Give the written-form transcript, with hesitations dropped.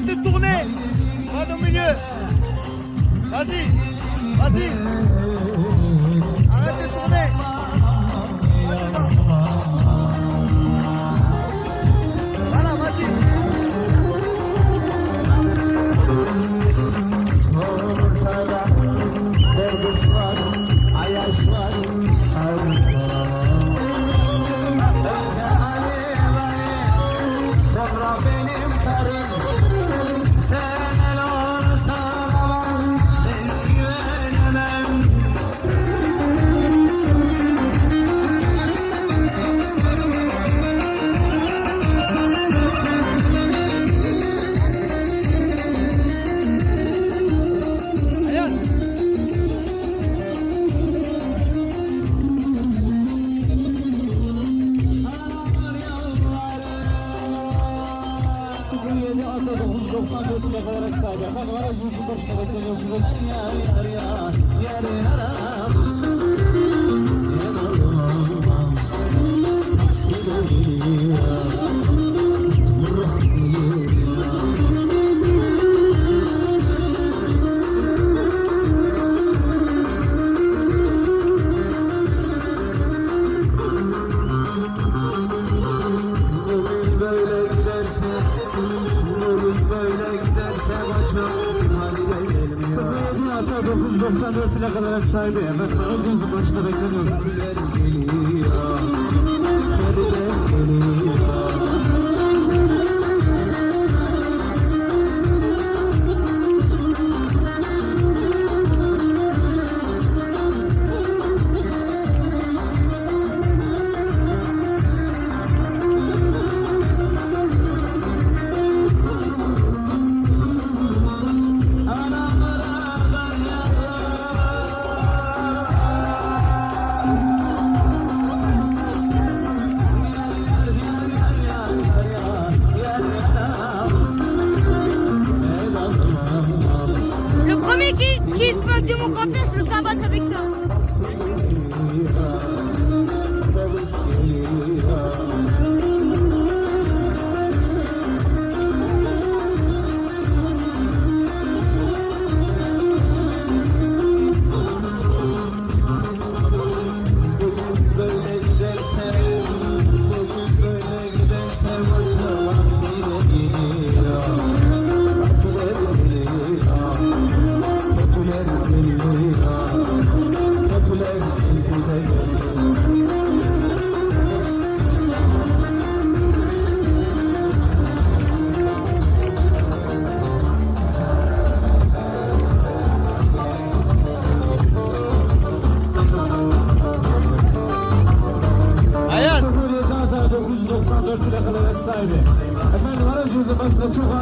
de tourner. Pas au milieu. Vas-y. Vas-y. Arrête de tourner. Va devant. Voilà, vas-y. Ata 994 plaka olarak sahibi. Efendim aracınızın başına bekleniyorsunuz. Yar yar yar yar yaram. Ata 994 plaka olarak sahibi. Efendim aracınızın başına bekleniyorsunuz. Le premier qui se moque de mon grand-père, je le tabasse avec ça. Hayat. 994 plakalar sahibi. Efendim aracınızın başında çok